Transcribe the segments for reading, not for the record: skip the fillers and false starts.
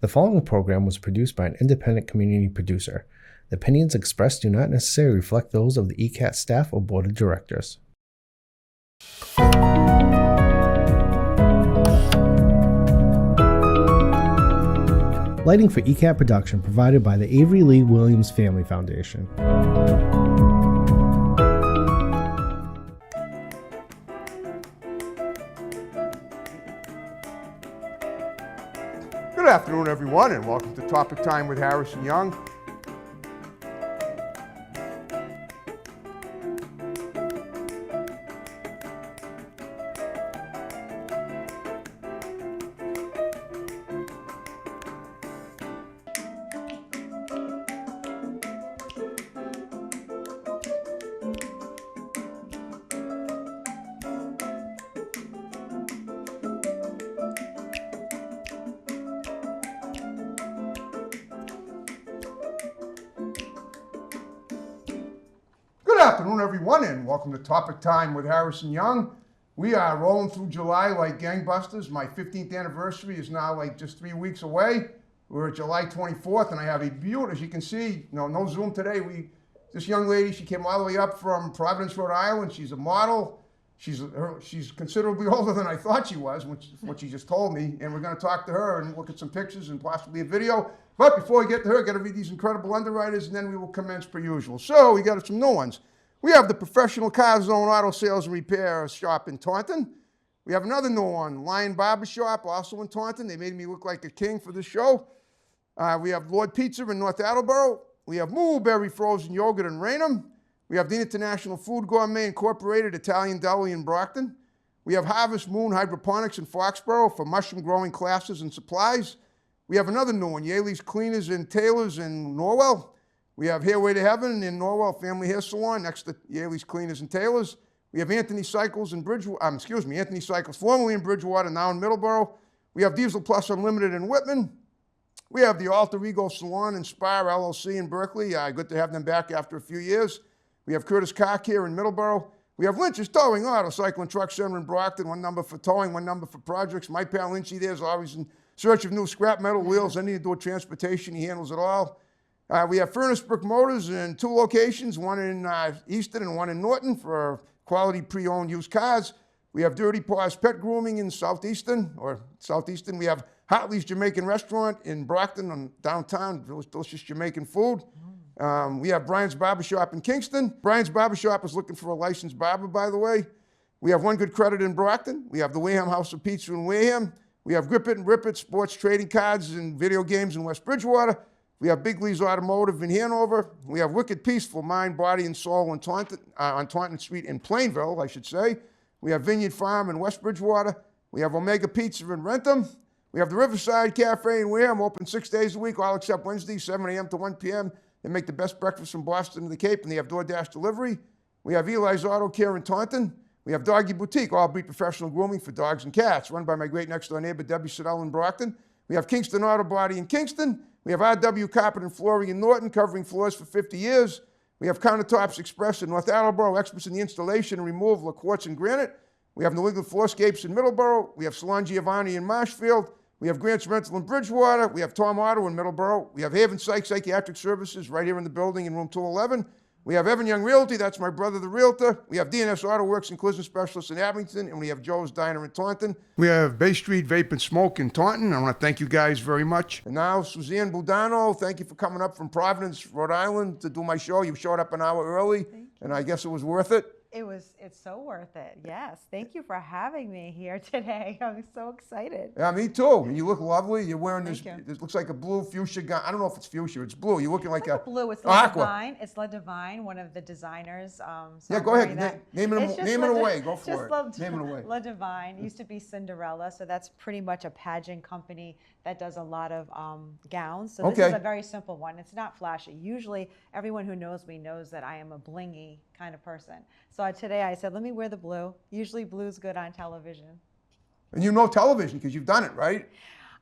The following program was produced by an independent community producer. The opinions expressed do not necessarily reflect those of the ECAT staff or board of directors. Lighting for ECAT production provided by the Avery Lee Williams Family Foundation. Good afternoon, everyone, and welcome to Topic Time with Harrison Young. Good afternoon, everyone, and welcome to Topic Time with Harrison Young. We are rolling through July like gangbusters. My 15th anniversary is now like just 3 weeks away. We're at July 24th, and I have a beautiful, as you can see, no Zoom today. This young lady, she came all the way up from Providence, Rhode Island. She's a model. She's considerably older than I thought she was, which is what she just told me. And we're going to talk to her and look at some pictures and possibly a video. But before we get to her, got to read these incredible underwriters, and then we will commence per usual. So we got some new ones. We have the Professional Car Zone Auto Sales and Repair Shop in Taunton. We have another new one, Lion Barber Shop, also in Taunton. They made me look like a king for this show. We have Lord Pizza in North Attleboro. We have Moolberry Frozen Yogurt in Raynham. We have the International Food Gourmet Incorporated Italian Deli in Brockton. We have Harvest Moon Hydroponics in Foxborough for mushroom growing classes and supplies. We have another new one, Yaley's Cleaners and Tailors in Norwell. We have Hairway to Heaven in Norwell Family Hair Salon next to Yaley's Cleaners and Tailors. We have Anthony Cycles in Anthony Cycles, formerly in Bridgewater, now in Middleborough. We have Diesel Plus Unlimited in Whitman. We have the Alter Ego Salon and Spa LLC in Berkeley. Good to have them back after a few years. We have Curtis Car Care in Middleborough. We have Lynch's Towing Auto Cycle and Truck Center in Brockton, one number for towing, one number for projects. My pal Lynchy there is always in search of new scrap metal wheels, anything to do with transportation, he handles it all. We have Furnace Brick Motors in 2 locations, one in Easton and one in Norton for quality pre-owned used cars. We have Dirty Paws Pet Grooming in Southeastern. We have Hartley's Jamaican Restaurant in Brockton on downtown, delicious Jamaican food. We have Brian's Barbershop in Kingston. Brian's Barbershop is looking for a licensed barber, by the way. We have One Good Credit in Brockton. We have the Wareham House of Pizza in Wareham. We have Grip It and Rip It Sports Trading Cards and Video Games in West Bridgewater. We have Big Lee's Automotive in Hanover. We have Wicked Peaceful Mind, Body, and Soul in Taunton, on Taunton Street in Plainville, I should say. We have Vineyard Farm in West Bridgewater. We have Omega Pizza in Rentham. We have the Riverside Cafe in Wareham, open 6 days a week, all except Wednesday, 7 a.m. to 1 p.m. They make the best breakfast from Boston to the Cape, and they have DoorDash delivery. We have Eli's Auto Care in Taunton. We have Doggy Boutique, all-breed professional grooming for dogs and cats, run by my great next-door neighbor, Debbie Siddell in Brockton. We have Kingston Auto Body in Kingston. We have RW Carpet and Flooring in Norton, covering floors for 50 years. We have Countertops Express in North Attleboro, experts in the installation and removal of quartz and granite. We have New England Floorscapes in Middleborough. We have Salon Giovanni in Marshfield. We have Grant's Rental in Bridgewater. We have Tom Auto in Middleborough. We have Haven Psychiatric Services right here in the building in room 211. We have Evan Young Realty, that's my brother, the realtor. We have DNS Auto Works and Collision Specialists in Abington, and we have Joe's Diner in Taunton. We have Bay Street Vape and Smoke in Taunton. I want to thank you guys very much. And now, Suzanne Budano, thank you for coming up from Providence, Rhode Island to do my show. You showed up an hour early, and I guess it was worth it. It's so worth it. Yes. Thank you for having me here today. I'm so excited. Yeah, me too. You look lovely. You're wearing this. It looks like a blue fuchsia gown. I don't know if it's fuchsia. It's blue. You're looking like a blue. It's aqua. Divine. It's La Divine, one of the designers. Yeah, go ahead. Name it away. Go for it. Name it away. La Divine used to be Cinderella, so that's pretty much a pageant company that does a lot of gowns. So this is a very simple one. It's not flashy. Usually, everyone who knows me knows that I am a blingy kind of person. So today I said, let me wear the blue. Usually blue's good on television. And you know television because you've done it, right?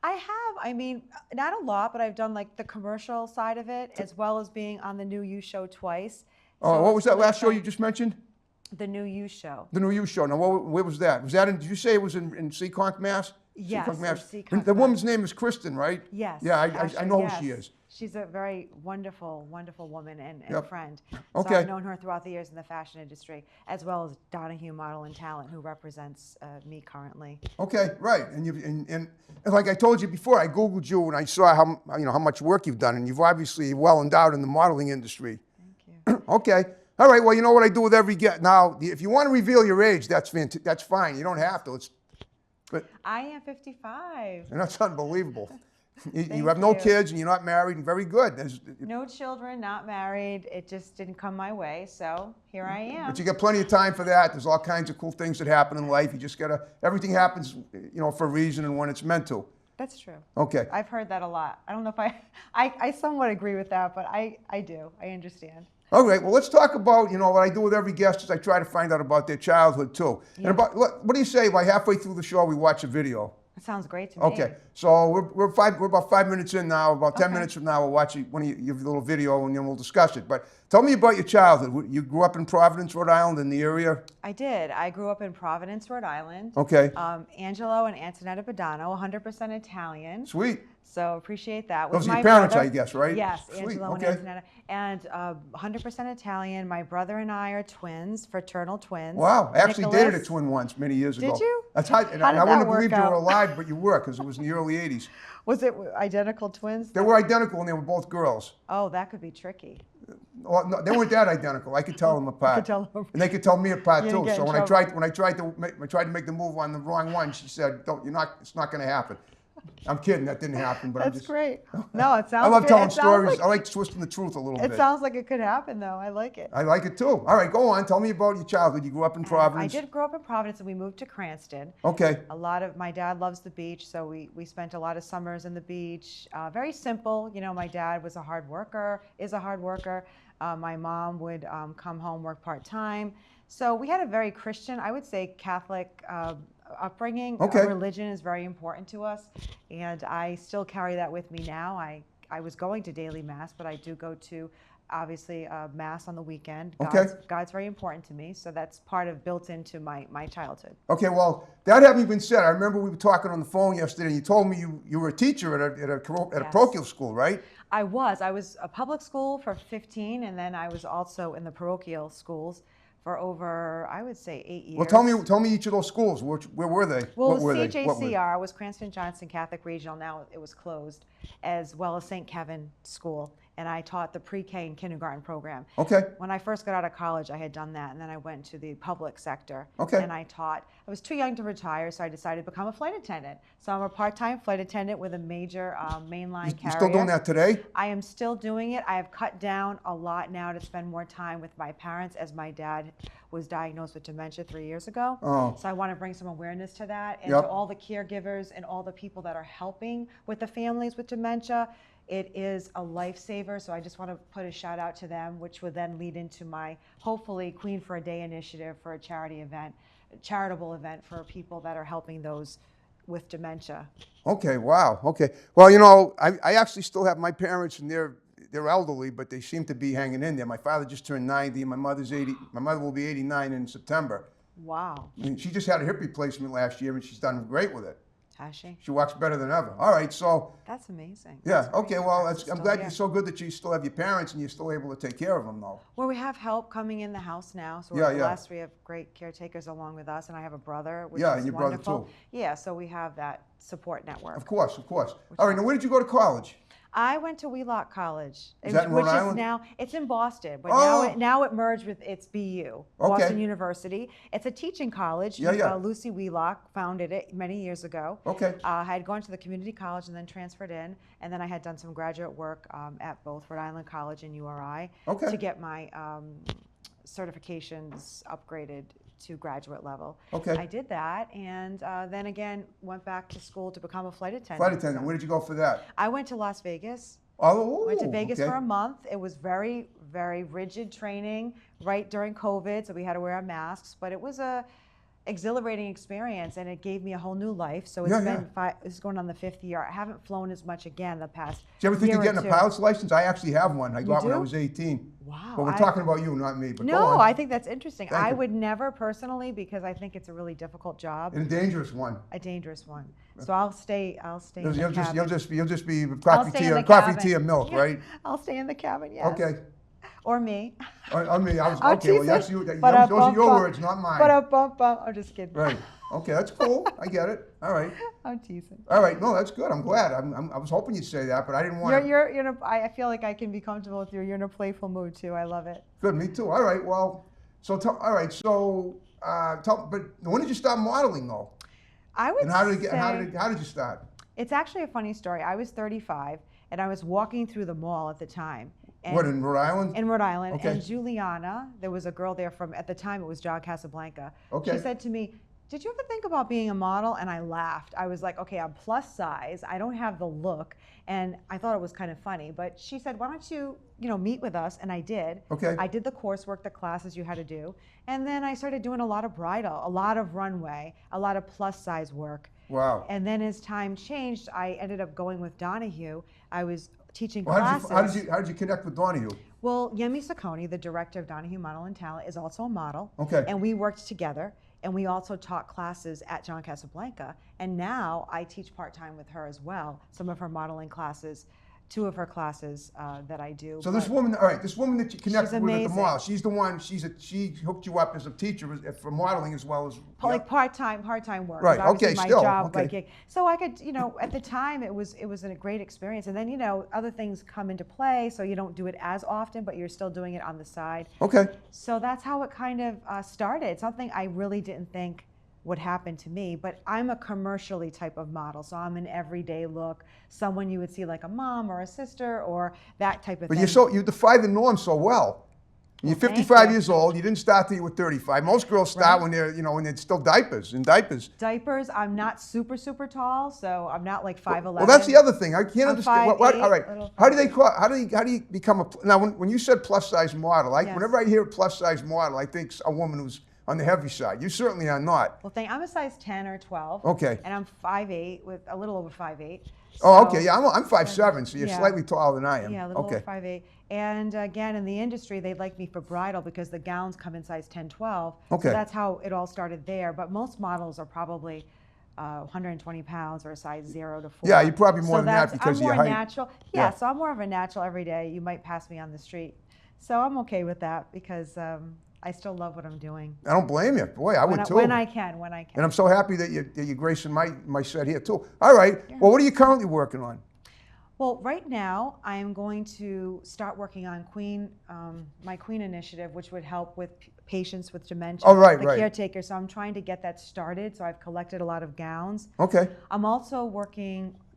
I have. I mean, not a lot, but I've done like the commercial side of it as well as being on the New You show twice. Oh, what was that last show you just mentioned? The New You show. The New You show. Now, where was that? Was that in, did you say it was in Seekonk, Mass? Yes, Seacock, Mass. Seacock, The Mass. woman's name is Kristen, right? Yes. Yeah, I Ashley, know yes. who she is. She's a very wonderful, wonderful woman and Yep. friend. So Okay. I've known her throughout the years in the fashion industry, as well as Donahue Model and Talent, who represents me currently. Okay, right. And like I told you before, I Googled you and I saw how much work you've done, and you've obviously well endowed in the modeling industry. Thank you. Okay. All right. Well, you know what I do with every guest. Now, if you want to reveal your age, that's fine. You don't have to. But I am 55. and that's unbelievable. You Thank have no you. kids and you're not married, and very good. No children, not married. It just didn't come my way, so here I am. But you got plenty of time for that. There's all kinds of cool things that happen in life. You just everything happens, for a reason and when it's meant to. That's true. Okay. I've heard that a lot. I don't know if I somewhat agree with that, but I do. I understand. All right. Well, let's talk about, what I do with every guest is I try to find out about their childhood too. Yeah. And what do you say? By halfway through the show, we watch a video. That sounds great to me. Okay, so we're about 5 minutes in now. About 10 Okay. minutes from now, we'll watch one of your little video, and then we'll discuss it. But tell me about your childhood. You grew up in Providence, Rhode Island, in the area? I did. I grew up in Providence, Rhode Island. Okay. Angelo and Antonetta Budano, 100% Italian. Sweet. So appreciate that. Those With are my your parents, brother. I guess, right? Yes, Sweet, Angelo okay. and Antonetta. And 100% Italian. My brother and I are twins, fraternal twins. Wow, I actually dated a Nicholas. twin once many years ago. Did you? That's how, How did I that wouldn't have work believed you were out? alive, but you were, because it was in the early 80s. Was it identical twins? They were identical, and they were both girls. Oh, that could be tricky. Well, no, they weren't that identical. I could tell them apart. tell them. And they could tell me apart You too. didn't get So in when I trouble. tried to make the move on the wrong one, she said, it's not going to happen." I'm kidding. That didn't happen. But I'm That's just. great. No, it sounds I love good. telling It sounds stories. like- I like twisting the truth a little It bit. sounds like it could happen, though. I like it. I like it too. All right, go on. Tell me about your childhood. You grew up in I Providence. did grow up in Providence, and we moved to Cranston. Okay. My dad loves the beach, so we spent a lot of summers in the beach. Very simple. My dad was a hard worker, is a hard worker. My mom would come home, work part-time. So we had a very Christian, I would say Catholic upbringing. Okay. Religion is very important to us, and I still carry that with me now. I was going to daily mass, but I do go to, obviously, mass on the weekend. Okay. God's very important to me, so that's built into my childhood. Okay. Well, that having been said, I remember we were talking on the phone yesterday, and you told me you were a teacher at a Yes. parochial school, right? I was a public school for 15, and then I was also in the parochial schools for over, I would say, 8 years. Well, tell me each of those schools. Where were they? Well, What were they? CJCR was Cranston Johnson Catholic Regional. Now it was closed, as well as St. Kevin School. And I taught the pre-K and kindergarten program. Okay. When I first got out of college, I had done that, and then I went to the public sector. Okay. And I taught. I was too young to retire, so I decided to become a flight attendant. So I'm a part-time flight attendant with a major mainline You carrier. still doing that today? I am still doing it. I have cut down a lot now to spend more time with my parents, as my dad was diagnosed with dementia 3 years ago. Oh. So I want to bring some awareness to that, and Yep. to all the caregivers and all the people that are helping with the families with dementia. It is a lifesaver, so I just want to put a shout out to them, which would then lead into my, hopefully, Queen for a Day initiative for a charitable event for people that are helping those with dementia. Okay, wow. Okay. Well, I actually still have my parents, and they're elderly, but they seem to be hanging in there. My father just turned 90, and my mother's 80. My mother will be 89 in September. Wow. I mean, she just had a hip replacement last year, and she's done great with it. Has she? She walks better than ever. All right, so That's amazing. yeah, That's very okay. Well, impressive. I'm Still glad here. you're so good that you still have your parents, and you're still able to take care of them, though. Well, we have help coming in the house now, so Yeah, we're yeah. blessed. We have great caretakers along with us, and I have a brother, which Yeah, is and your brother, wonderful. too. Yeah, so we have that support network. Of course. All right, now where did you go to college? I went to Wheelock College, Is that in Rhode which Island? is now it's in Boston, but Oh. now it merged with its BU, Okay. Boston University. It's a teaching college. Yeah, yeah. Lucy Wheelock founded it many years ago. Okay. I had gone to the community college and then transferred in, and then I had done some graduate work at both Rhode Island College and URI Okay. to get my certifications upgraded to graduate level. Okay. I did that, and then again went back to school to become a flight attendant. Flight attendant. So Where did you go for that? I went to Las Vegas. Oh, Went to Vegas okay. for a month. It was very, very rigid training right during COVID, so we had to wear our masks. But it was exhilarating experience, and it gave me a whole new life. So it's been it's going on the 5th year. I haven't flown as much again the past year. Do you ever think of getting a pilot's license? I actually have one. I got when I was 18. Wow. But we're talking about you, not me. But no, I think that's interesting. Thank I you. would never personally, because I think it's a really difficult job. And a dangerous one. A dangerous one. So I'll stay in the You'll cabin. just be I'll stay in the cabin. tea and milk, right? I'll stay in the cabin, yes. Okay. Or me. I mean, I was I'll okay. Well, tease that's it. you. Those But are your words, not mine. I'm just kidding. Right. Okay, that's cool. I get it. All right. I'm teasing. All right. No, that's good. I'm glad. I was hoping you'd say that, but I didn't want to. You're in a, I feel like I can be comfortable with you. You're in a playful mood too. I love it. Good. Me too. All right. Well, all right. So, but when did you start modeling though? I would And how did you start? It's actually a funny story. I was 35 and I was walking through the mall at the time. And What, in Rhode Island? In Rhode Island. Okay. And Juliana, there was a girl there from, at the time it was John Casablanca. Okay. She said to me, did you ever think about being a model? And I laughed. I was like, okay, I'm plus size. I don't have the look. And I thought it was kind of funny. But she said, why don't you, meet with us? And I did. Okay. I did the coursework, the classes you had to do. And then I started doing a lot of bridal, a lot of runway, a lot of plus size work. Wow. And then as time changed, I ended up going with Donahue. I was teaching Well, classes. how did you connect with Donahue? Well, Yemi Saccone, the director of Donahue Model and Talent, is also a model. Okay. And we worked together, and we also taught classes at John Casablanca. And now I teach part-time with her as well, some of her modeling classes, 2 of her classes that I do. So this woman, all right, this woman that you connected with at the amazing. mall, she's the one, she hooked you up as a teacher for modeling as well as... Like part-time work. Right, Obviously okay, my still, job, okay. my gig. So I could, at the time it was a great experience. And then, other things come into play, so you don't do it as often, but you're still doing it on the side. Okay. So that's how it kind of started. Something I really didn't think would happen to me, but I'm a commercially type of model, so I'm an everyday look, someone you would see like a mom or a sister or that type of thing. But you defy the norm so well. You're 55 years old. You didn't start till you were 35. Most girls start when they're, when they're still in diapers. Diapers. I'm not super tall, so I'm not like 5'11". Well, that's the other thing. I can't understand. 5'8", All right. How do you become a? Now, when you said plus size model, whenever I hear a plus size model, I think a woman who's on the heavy side. You certainly are not. Well, I'm a size 10 or 12. Okay. And I'm 5'8", with a little over 5'8". Oh, okay. Yeah, I'm 5'7", so you're slightly taller than I am. Yeah, a little over 5'8". And again, in the industry, they like me for bridal because the gowns come in size 10, 12. Okay. So that's how it all started there. But most models are probably 120 pounds or a size 0 to 4. Yeah, you're probably more than that because of your height. I'm more natural. Yeah, so I'm more of a natural every day. You might pass me on the street. So I'm okay with that because I still love what I'm doing. I don't blame you. Boy, I would too. When I can. And I'm so happy that you're gracing my set here too. All right. Yeah. Well, what are you currently working on? Well, right now I am going to start working on my Queen initiative, which would help with patients with dementia. Oh, right, the caretaker. So I'm trying to get that started. So I've collected a lot of gowns. Okay. I'm also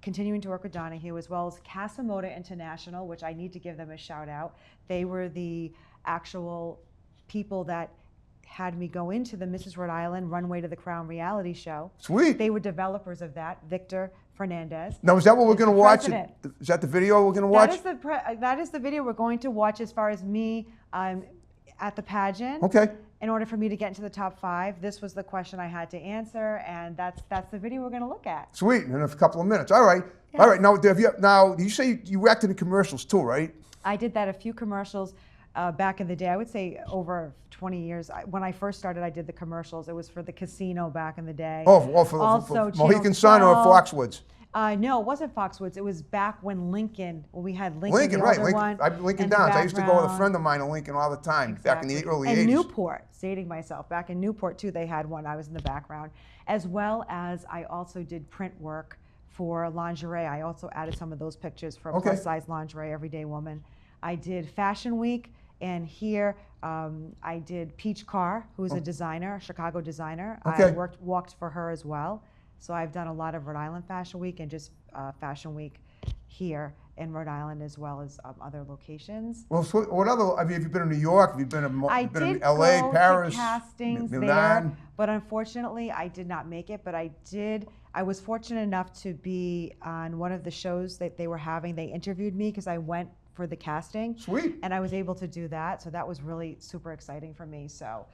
continuing to work with Donahue, as well as Casamoda International, which I need to give them a shout out. They were the actual people that had me go into the Mrs. Rhode Island Runway to the Crown reality show. Sweet. They were developers of that, Victor Fernandez. Now, is that what we're going to watch? Is that the video we're going to watch? That is the video we're going to watch as far as me at the pageant. Okay. In order for me to get into the top 5, this was the question I had to answer, and that's the video we're going to look at. Sweet, in a couple of minutes. All right. Yeah. All right. Now, you say you acted in commercials too, right? I did that, a few commercials. Back in the day, I would say over 20 years. When I first started, I did the commercials. It was for the casino back in the day. Oh, for Mohegan Sun or Foxwoods? No, it wasn't Foxwoods. It was back when we had Lincoln. Lincoln, right. Lincoln Downs. I used to go with a friend of mine in Lincoln all the time, back in the early 80s. And Newport, dating myself. Back in Newport, too, they had one. I was in the background. As well as I also did print work for lingerie. I also added some of those pictures for plus-size lingerie, everyday woman. I did Fashion Week. And here, I did Peach Carr, who's a designer, a Chicago designer. Okay. I walked for her as well. So I've done a lot of Rhode Island Fashion Week and just Fashion Week here in Rhode Island, as well as other locations. Well, so what other? Have you been in New York? Have you been in L.A., Paris, to castings Milan? there, but unfortunately, I did not make it. But I was fortunate enough to be on one of the shows that they were having. They interviewed me because I went for the casting. Sweet. And I was able to do that. So that was really super exciting for me. So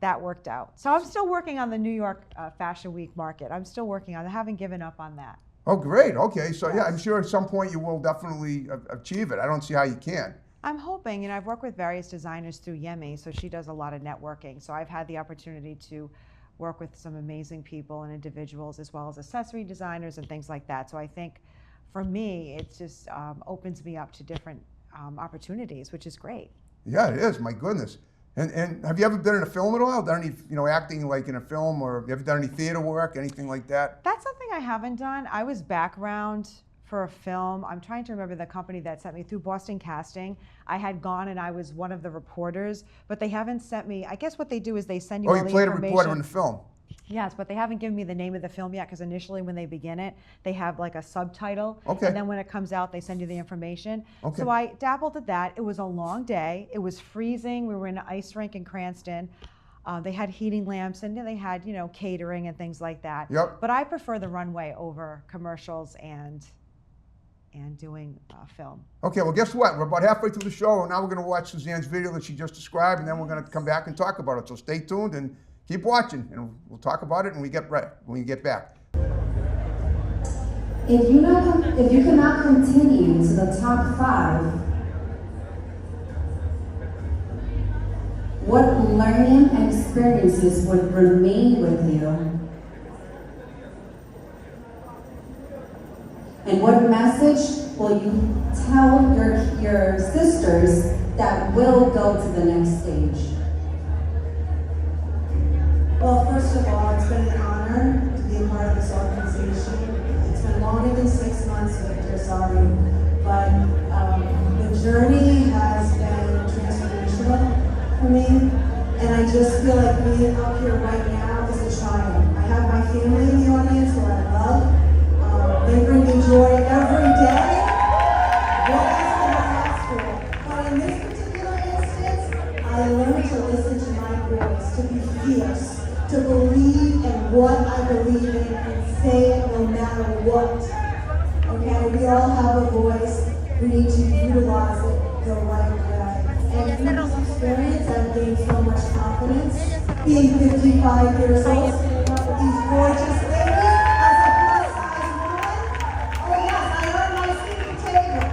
that worked out. So I'm still working on the New York Fashion Week market. I'm still working on it. I haven't given up on that. Oh, great. Okay. So yeah, I'm sure at some point you will definitely achieve it. I don't see how you can. I'm hoping, and I've worked with various designers through Yemi, so she does a lot of networking. So I've had the opportunity to work with some amazing people and individuals, as well as accessory designers and things like that. So I think for me, it just opens me up to different opportunities, which is great. Yeah, it is. My goodness. And have you ever been in a film at all? Done any, acting like in a film, or have you ever done any theater work, anything like that? That's something I haven't done. I was background for a film. I'm trying to remember the company that sent me through Boston Casting. I had gone and I was one of the reporters, but they haven't sent me. I guess what they do is they send you all the information. Oh, you played a reporter in the film? Yes, but they haven't given me the name of the film yet, because initially when they begin it, they have like a subtitle. Okay. And then when it comes out, they send you the information. Okay. So I dabbled at that. It was a long day. It was freezing. We were in an ice rink in Cranston. They had heating lamps, and they had, catering and things like that. Yep. But I prefer the runway over commercials and doing film. Okay, well, guess what? We're about halfway through the show, and now we're going to watch Suzanne's video that she just described, and then we're going to come back and talk about it. So stay tuned and keep watching, and we'll talk about it when we get back. If you cannot continue to the top 5, what learning experiences would remain with you? And what message will you tell your sisters that will go to the next stage? Well, first of all, it's been an honor to be a part of this organization. It's been longer than 6 months, Victor, sorry. But the journey has been transformational for me. And I just feel like being up here right now is a triumph. I have my family in the audience who I love. They bring me joy every day. What else can I ask for? But in this particular instance, I learned to listen to my voice, to be fierce, to believe in what I believe in and say it no matter what. Okay, we all have a voice. We need to utilize it the right way. And through this experience, I've gained so much confidence. Being 55 years old, with these gorgeous ladies, as a plus-size woman, oh yes, I earned my seat at the table.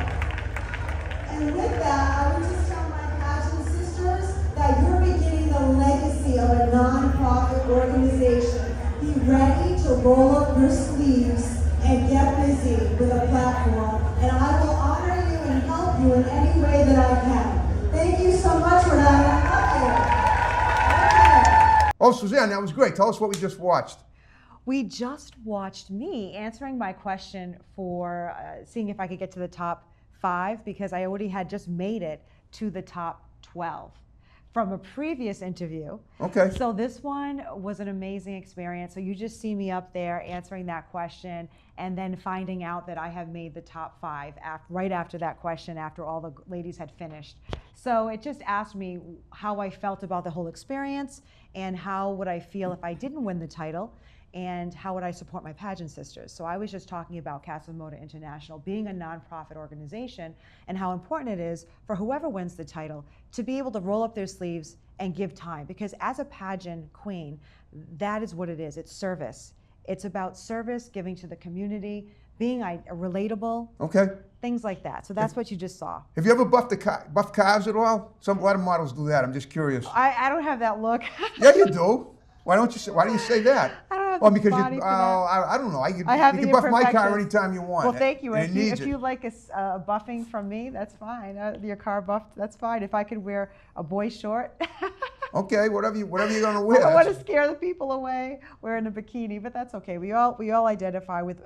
And with that, I would just tell my pageant sisters that you're beginning the legacy of a non-profit organization. Be ready to roll up your sleeves and get busy with a platform. And I will honor you and help you in any way that I can. Thank you so much for that. Oh, Suzanne, that was great. Tell us what we just watched. We just watched me answering my question for seeing if I could get to the top 5, because I already had just made it to the top 12 from a previous interview. Okay. So this one was an amazing experience. So you just see me up there answering that question and then finding out that I have made the top 5 right after that question, after all the ladies had finished. So it just asked me how I felt about the whole experience and how would I feel if I didn't win the title, and how would I support my pageant sisters. So I was just talking about Casa Moda International being a nonprofit organization and how important it is for whoever wins the title to be able to roll up their sleeves and give time. Because as a pageant queen, that is what it is. It's service. It's about service, giving to the community, being relatable, Okay. things like that. So that's what you just saw. Have you ever buffed cars at all? A lot of models do that. I'm just curious. I don't have that look. Yeah, you do. Why do you say that? I don't have Well, the because body for that. I don't know. You have can the buff my car imperfections. anytime you want. Well, thank you. And If you like a buffing from me, that's fine. Your car buffed, that's fine. If I could wear a boy short. Okay, whatever you're gonna wear. I don't want to scare the people away wearing a bikini, but that's okay. We all identify with,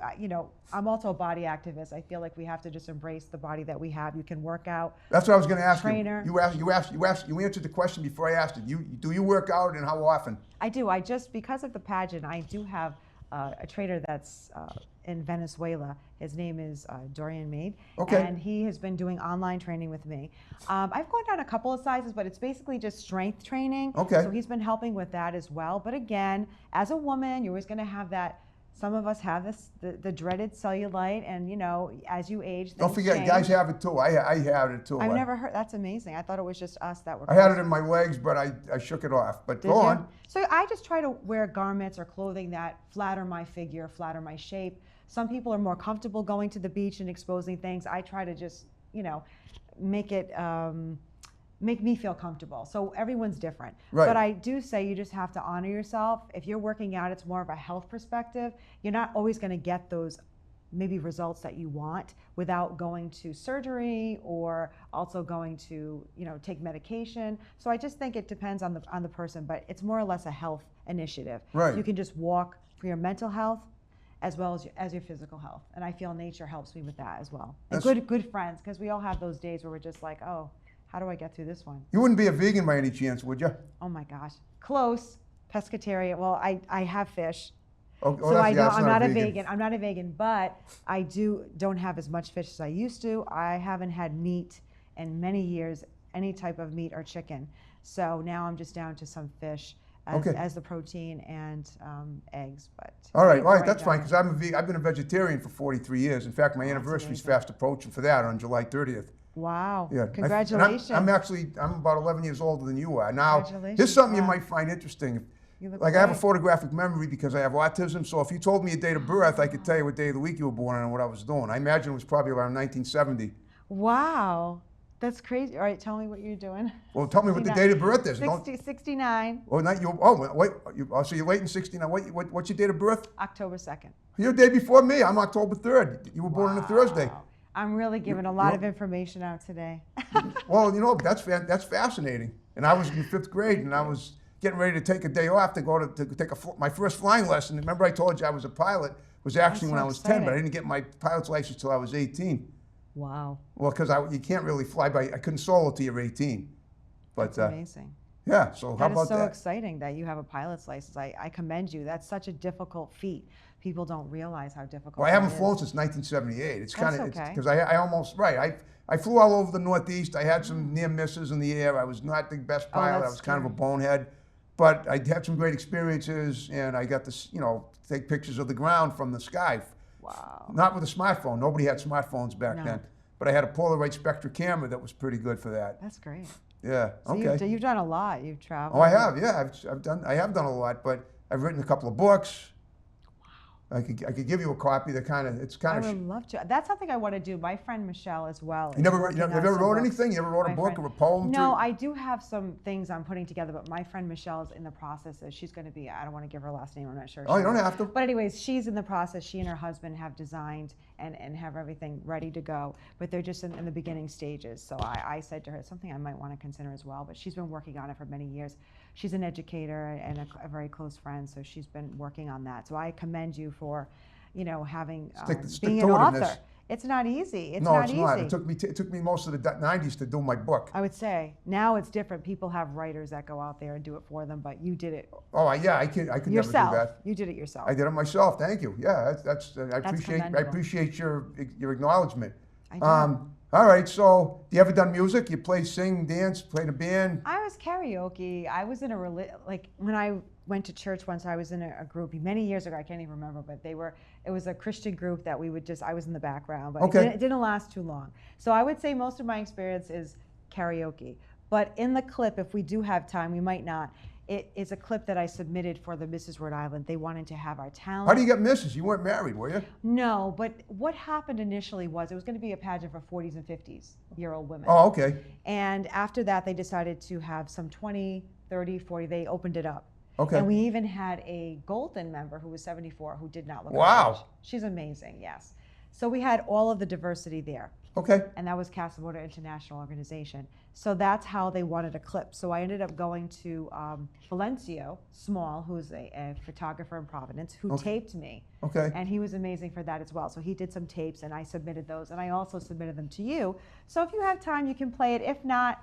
I'm also a body activist. I feel like we have to just embrace the body that we have. You can work out. That's what I was going to ask Trainer. You answered the question before I asked it. Do you work out, and how often? I do. Because of the pageant, I do have a trainer that's in Venezuela. His name is Dorian Maid. Okay. And he has been doing online training with me. I've gone down a couple of sizes, but it's basically just strength training. Okay. So he's been helping with that as well. But again, as a woman, you're always going to have that Some of us have this, the dreaded cellulite, and you know, as you age, Don't things forget, change. guys have it too. I had it too. I've never heard. That's amazing. I thought it was just us that were. I had it in my legs, but I shook it off. But Did go you? on. So I just try to wear garments or clothing that flatter my figure, flatter my shape. Some people are more comfortable going to the beach and exposing things. I try to just, you know, make it. Make me feel comfortable. So everyone's different. Right. But I do say you just have to honor yourself. If you're working out, it's more of a health perspective. You're not always going to get those maybe results that you want without going to surgery or also going to, you know, take medication. So I just think it depends on the person, but it's more or less a health initiative. Right. You can just walk for your mental health as well as your physical health. And I feel nature helps me with that as well. And good friends, because we all have those days where we're just like, oh, how do I get through this one? You wouldn't be a vegan by any chance, would you? Oh my gosh, close. Pescatarian. Well, I have fish, Oh, so I don't. that's I'm not a vegan. I'm not a vegan, but I don't have as much fish as I used to. I haven't had meat in many years, any type of meat or chicken. So now I'm just down to some fish as the protein and eggs. But all right, that's fine because I've been a vegetarian for 43 years. In fact, my anniversary is fast approaching for that on July 30th. Wow. Yeah. Congratulations. I'm about 11 years older than you are. Now, Congratulations. here's something you might find interesting. You look Like I have a great. photographic memory because I have autism, so if you told me a date of birth, I could tell you what day of the week you were born and what I was doing. I imagine it was probably around 1970. Wow. That's crazy. All right, tell me what you're doing. Well, tell me what the date of birth is. 69, Oh, not you. Oh, wait. So you're late in 69. What's your date of birth? October 2nd. You're a day before me. I'm October 3rd. You were born on a Thursday. Wow. I'm really giving a lot of information out today. Well, you know, that's fascinating. And I was in 5th grade, and I was getting ready to take a day off to go to take my first flying lesson. Remember I told you I was a pilot? It was actually when I was 10, but I didn't get my pilot's license until I was 18. Wow. Well, because you can't really fly by, I couldn't solo till you're 18. But, That's amazing. Yeah, so how That about is so that? exciting that you have a pilot's license. I commend you. That's such a difficult feat. People don't realize how difficult Well, I haven't that flown is. since 1978. It's That's kind of, okay. because I almost, right, I flew all over the Northeast. I had some near misses in the air. I was not the best pilot. I that's was kind of a scary. bonehead. But I had some great experiences, and I got to, you know, take pictures of the ground from the sky. Wow. Not with a smartphone. Nobody had smartphones back then. But I had a Polaroid Spectra camera that was pretty good for that. That's great. Yeah. So Okay. you've done a lot. You've traveled. Oh, I have. Yeah, I have done a lot, but I've written a couple of books. Wow. I could give you a copy. It's I kind of. would love to. That's something I want to do. My friend Michelle as well. You never, working have you on ever some wrote books. anything? You ever wrote a My book friend- or a poem? No, I do have some things I'm putting together, but my friend Michelle is in the process. She's going to be, I don't want to give her last name, I'm not sure. Oh, she you don't will. have to. But anyways, she's in the process. She and her husband have designed and have everything ready to go, but they're just in the beginning stages. So I said to her, it's something I might want to consider as well, but she's been working on it for many years. She's an educator and a very close friend, so she's been working on that. So I commend you for, you know, having being an author. It's not easy. It's not easy. It took me most of the 90s to do my book. I would say now it's different. People have writers that go out there and do it for them, but you did it Oh, yeah, I could never yourself. do that. You did it yourself. I did it myself. Thank you. Yeah, I commendable. appreciate your acknowledgement. I do. All right. So, you ever done music? You play, sing, dance, play in a band? I was karaoke. I was in a like when I went to church once. I was in a group many years ago. I can't even remember, but it was a Christian group that we would I was in the background, but it didn't last too long. So I would say most of my experience is karaoke. But in the clip, if we do have time, we might not. It is a clip that I submitted for the Mrs. Rhode Island. They wanted to have our talent. How do you get misses? You weren't married, were you? No, but what happened initially was it was going to be a pageant for 40s and 50s-year-old women. Oh, okay. And after that, they decided to have some 20, 30, 40. They opened it up. Okay. And we even had a Golden member who was 74 who did not look Wow. our age. She's amazing, yes. So we had all of the diversity there. Okay. And that was Casamoda International Organization. So that's how they wanted a clip. So I ended up going to Valencio Small, who's a photographer in Providence, who taped me. Okay. And he was amazing for that as well. So he did some tapes, and I submitted those, and I also submitted them to you. So if you have time, you can play it. If not,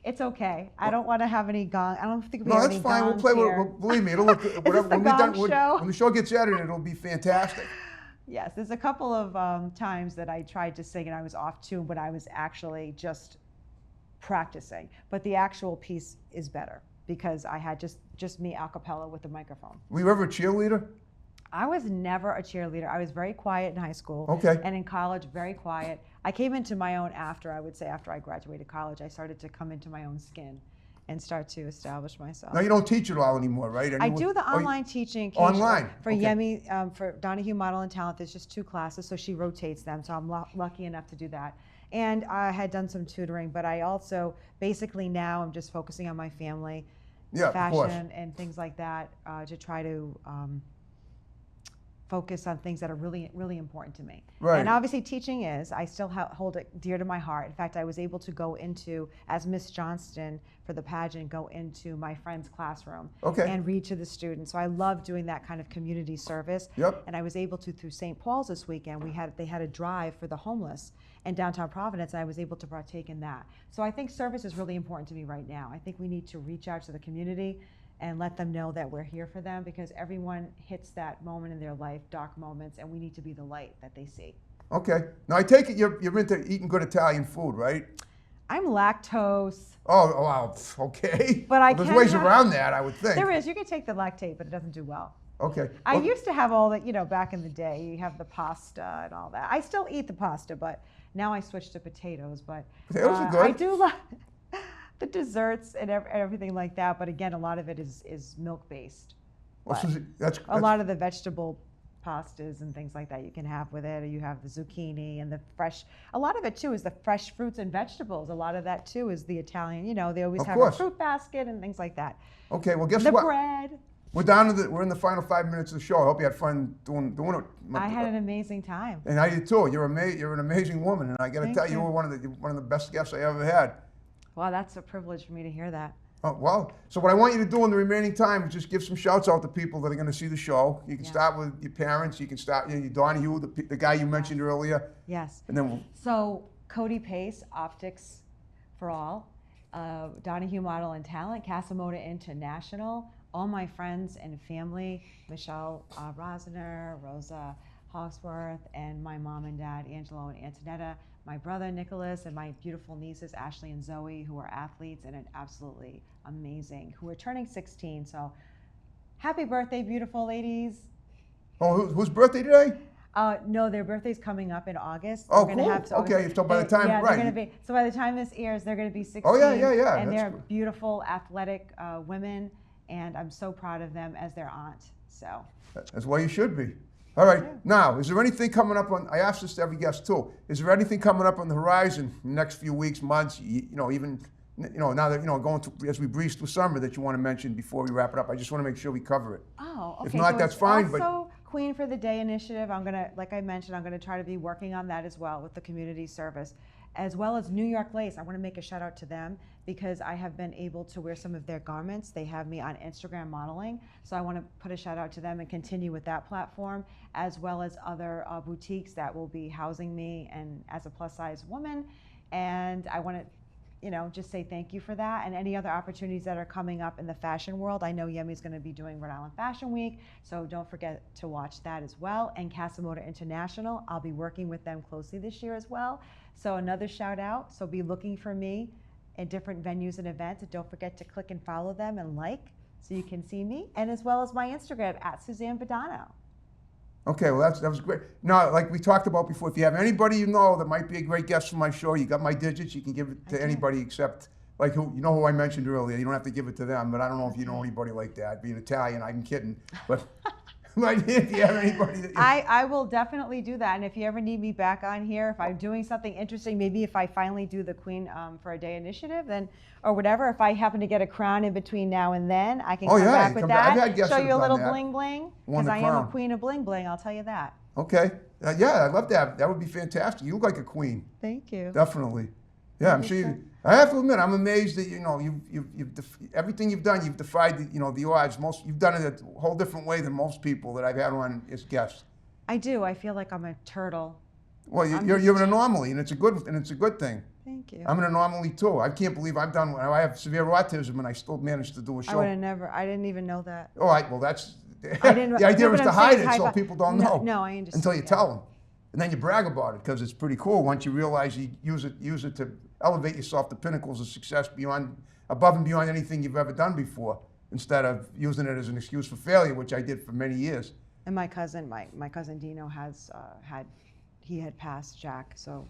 it's okay. I don't want to have any gong. I don't think we No, have that's any fine. We'll gongs play. here. Believe me, it'll look. Whatever. the gong show? When the show gets edited, it'll be fantastic. Yes, there's a couple of times that I tried to sing and I was off tune, but I was actually just practicing. But the actual piece is better because I had just me a cappella with the microphone. Were you ever a cheerleader? I was never a cheerleader. I was very quiet in high school. Okay. And in college, very quiet. I came into my own after I graduated college. I started to come into my own skin and start to establish myself. Now, you don't teach it all anymore, right? I do the online teaching occasionally. Online? For Okay. Yemi, for Donahue Model and Talent, there's just 2 classes, so she rotates them, so I'm lucky enough to do that. And I had done some tutoring, but I also, basically now, I'm just focusing on my family, Yeah, of course. fashion, and things like that, to try to focus on things that are really, really important to me. Right. And obviously teaching I still hold it dear to my heart. In fact, I was able to go into, as Miss Johnston for the pageant, go into my friend's classroom Okay. and read to the students. So I love doing that kind of community service. Yep. And I was able to, through St. Paul's this weekend, they had a drive for the homeless in downtown Providence, and I was able to partake in that. So I think service is really important to me right now. I think we need to reach out to the community and let them know that we're here for them, because everyone hits that moment in their life, dark moments, and we need to be the light that they see. Okay. Now, I take it you're into eating good Italian food, right? I'm lactose. Oh, wow. Okay. But I There's can ways have- around that, I would think. There is. You can take the lactate, but it doesn't do well. Okay. I Well, used to have all that, back in the day, you have the pasta and all that. I still eat the pasta, but now I switched to potatoes. But Potatoes are good. I do love the desserts and everything like that. But again, a lot of it is milk-based. well, But Susie, that's a lot of the vegetable pastas and things like that you can have with it, or you have the zucchini and the fresh. A lot of it too is the fresh fruits and vegetables. A lot of that too is the Italian. They always Of have course. a fruit basket and things like that. Okay, well, guess The what? bread. We're in the final 5 minutes of the show. I hope you had fun doing it. I had an amazing time. And I did too. You're an amazing woman, and I got to Thank tell you, you. you were one of the best guests I ever had. Well, that's a privilege for me to hear that. Oh, well, so what I want you to do in the remaining time is just give some shouts out to people that are going to see the show. You can Yeah. start with your parents. You can start, your Donahue, the guy you mentioned earlier, Yes. and then So Cody Pace, Optics for All, Donahue Model and Talent, Casamoda International, all my friends and family, Michelle Rosner, Rosa Hawksworth, and my mom and dad, Angelo and Antonetta, my brother Nicholas, and my beautiful nieces, Ashley and Zoe, who are athletes and are absolutely amazing, who are turning 16. So happy birthday, beautiful ladies. oh, whose birthday today? No, their birthday's coming up in August. Oh, We're gonna cool. have to- Okay, so by the time- yeah, right. they're gonna be. So by the time this airs, they're gonna be 16. Oh, yeah. And That's they're good. beautiful, athletic women, and I'm so proud of them as their aunt. So That's why you should be. All right. Now, is there anything coming up on? I asked this to every guest too. Is there anything coming up on the horizon in the next few weeks, months? Even now that going through, as we breeze through summer, that you want to mention before we wrap it up? I just want to make sure we cover it. Oh, okay. If not, so that's it's fine, but- Also, Queen for the Day initiative. I'm gonna, like I mentioned, I'm gonna try to be working on that as well with the community service, as well as New York Lace. I want to make a shout out to them because I have been able to wear some of their garments. They have me on Instagram modeling, so I want to put a shout out to them and continue with that platform, as well as other boutiques that will be housing me and as a plus size woman. And I want to just say thank you for that, and any other opportunities that are coming up in the fashion world. I know Yemi's going to be doing Rhode Island Fashion Week, so don't forget to watch that as well. And Casamoda International, I'll be working with them closely this year as well. So another shout out. So be looking for me in different venues and events, and don't forget to click and follow them and so you can see me, and as well as my Instagram at Suzanne Budano. Okay, well, that was great. Now, like we talked about before, if you have anybody you know that might be a great guest for my show, you got my digits. You can give it to anybody except, like, who I mentioned earlier. You don't have to give it to them, but I don't know if you know anybody like that. Being Italian, I'm kidding. But if you have anybody that I will definitely do that. And if you ever need me back on here, if I'm doing something interesting, maybe if I finally do the Queen for a Day initiative, then, or whatever, if I happen to get a crown in between now and then, I can come back with that. I've had guests show that you a have little done that. bling bling, Won because the I am a crown. queen of bling bling, I'll tell you that. Okay. Yeah, I'd love to have. That would be fantastic. You look like a queen. Thank you. Definitely. Yeah, I'm sure you. I have to admit, I'm amazed that everything you've done, you've defied the odds. You've done it a whole different way than most people that I've had on as guests. I do. I feel like I'm a turtle. Well, you're an anomaly, and it's a good thing. Thank you. I'm an anomaly too. I can't believe I have severe autism, and I still managed to do a I show. would have never. I didn't even know that. All right, well that's I didn't. the idea no, is but to I'm hide saying it so high- people don't no, know. No, I understand. Until you yeah. tell them, and then you brag about it because it's pretty cool once you realize you use it to elevate yourself to pinnacles of success above and beyond anything you've ever done before, instead of using it as an excuse for failure, which I did for many years. And my cousin Dino he had passed, Jack, so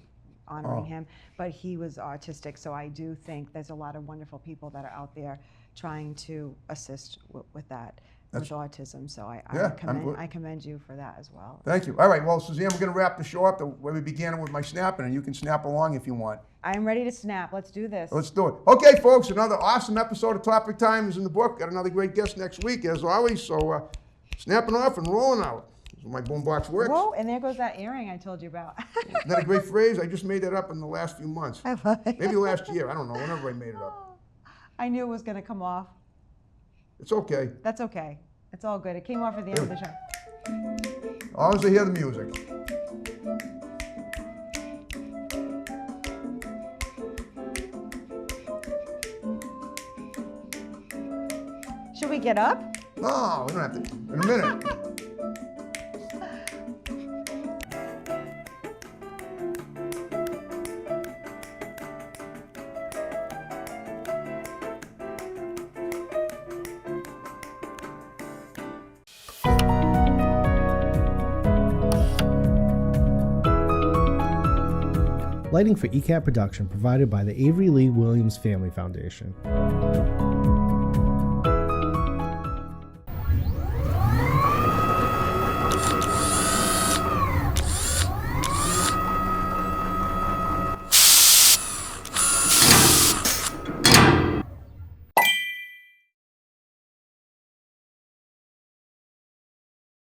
honoring him, but he was autistic, so I do think there's a lot of wonderful people that are out there trying to assist with that, with autism, so I commend you for that as well. Thank you. All right, well, Suzanne, we're going to wrap the show up the way we began it with my snapping, and you can snap along if you want. I'm ready to snap. Let's do this. Let's do it. Okay, folks, another awesome episode of Topic Time is in the book. Got another great guest next week, as always, so snapping off and rolling out. My boombox works. Whoa, and there goes that earring I told you about. Isn't that a great phrase? I just made that up in the last few months. I love it. Maybe last year. I don't know. Whenever I made it up. I knew it was going to come off. It's okay. That's okay. It's all good. It came off at the end of the show. As long as I hear the music. Should we get up? No, we don't have to. In a minute. Lighting for ECAT production provided by the Avery Lee Williams Family Foundation.